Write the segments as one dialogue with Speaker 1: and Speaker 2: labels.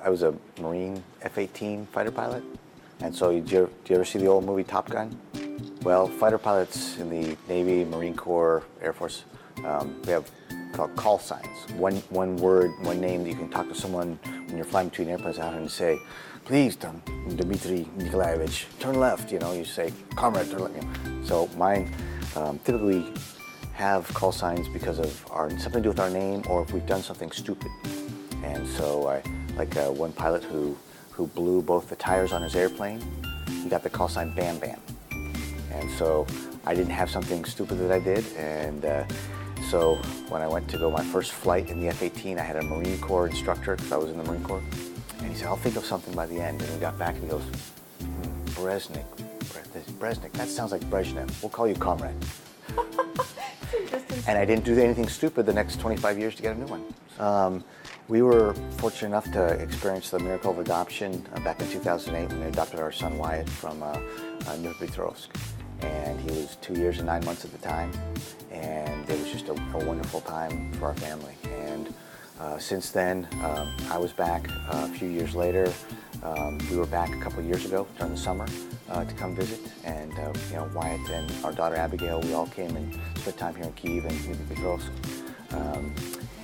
Speaker 1: I was a Marine F-18 fighter pilot. And so do you ever see the old movie Top Gun? Well, fighter pilots in the Navy, Marine Corps, Air Force, we have called call signs. One word, one name that you can talk to someone when you're flying between airplanes out and say, please, Dmitry Nikolaevich, turn left. You know, you say, comrade, turn left. You know. So mine typically have call signs because of something to do with our name or if we've done something stupid. And so I like one pilot who blew both the tires on his airplane. He got the call sign Bam Bam. And so I didn't have something stupid that I did. And so when I went to go my first flight in the F-18, I had a Marine Corps instructor because I was in the Marine Corps. And he said, I'll think of something by the end. And we got back and he goes, Bresnik, that sounds like Brezhnev. We'll call you comrade. And I didn't do anything stupid the next 25 years to get a new one. We were fortunate enough to experience the miracle of adoption back in 2008 when we adopted our son Wyatt from Dnipropetrovsk. And he was 2 years and 9 months at the time. And it was just a wonderful time for our family. And since then, I was back a few years later. We were back a couple of years ago during the summer to come visit. And you know, Wyatt and our daughter Abigail, we all came and spent time here in Kyiv and Dnipropetrovsk.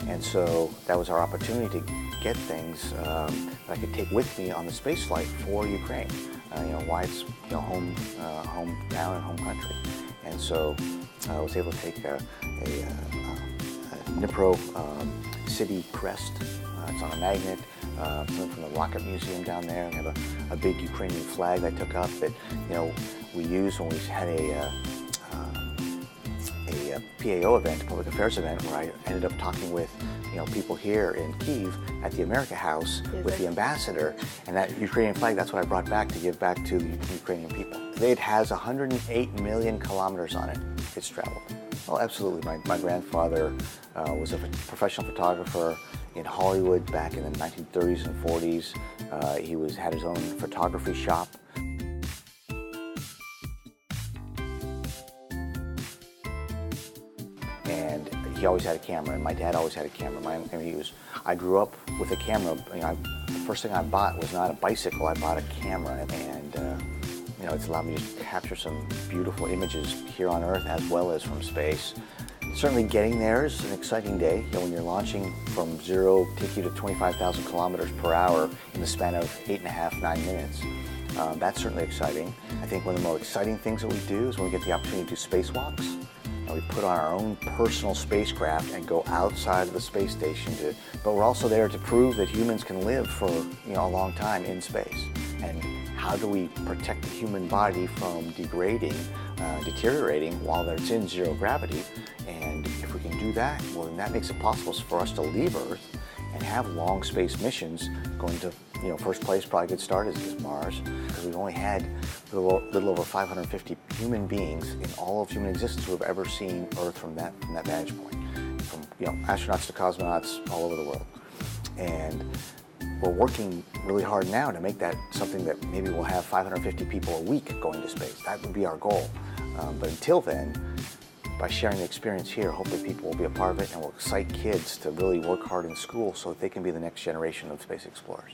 Speaker 1: And so that was our opportunity to get things that I could take with me on the space flight for Ukraine. You know, Wyatt's hometown and home country. And so I was able to take a Dnipro city crest. It's on a magnet. Something from the Rocket Museum down there. We have a big Ukrainian flag I took up that, you know, we used when we had a PAO event, a public affairs event, where I ended up talking with, you know, people here in Kyiv at the America House with the ambassador, and that Ukrainian flag, that's what I brought back to give back to the Ukrainian people. It has 108 million kilometers on it. It's traveled. Oh, absolutely. My grandfather was a professional photographer in Hollywood back in the 1930s and 40s. He had his own photography shop. And he always had a camera, and my dad always had a camera. I grew up with a camera. You know, the first thing I bought was not a bicycle. I bought a camera, and you know, it's allowed me to capture some beautiful images here on Earth as well as from space. Certainly, getting there is an exciting day. You know, when you're launching from zero, take you to 25,000 kilometers per hour in the span of 8.5, 9 minutes. That's certainly exciting. I think one of the more exciting things that we do is when we get the opportunity to do spacewalks. We put on our own personal spacecraft and go outside of the space station, but we're also there to prove that humans can live for, you know, a long time in space. And how do we protect the human body from degrading, deteriorating while it's in zero gravity? And if we can do that, well, then that makes it possible for us to leave Earth and have long space missions. Going to, you know, first place, probably a good start is Mars, because we've only had a little over 550 human beings in all of human existence who have ever seen Earth from that vantage point, from, you know, astronauts to cosmonauts all over the world. And we're working really hard now to make that something that maybe we'll have 550 people a week going to space. That would be our goal. But until then, by sharing the experience here, hopefully people will be a part of it, and will excite kids to really work hard in school so that they can be the next generation of space explorers.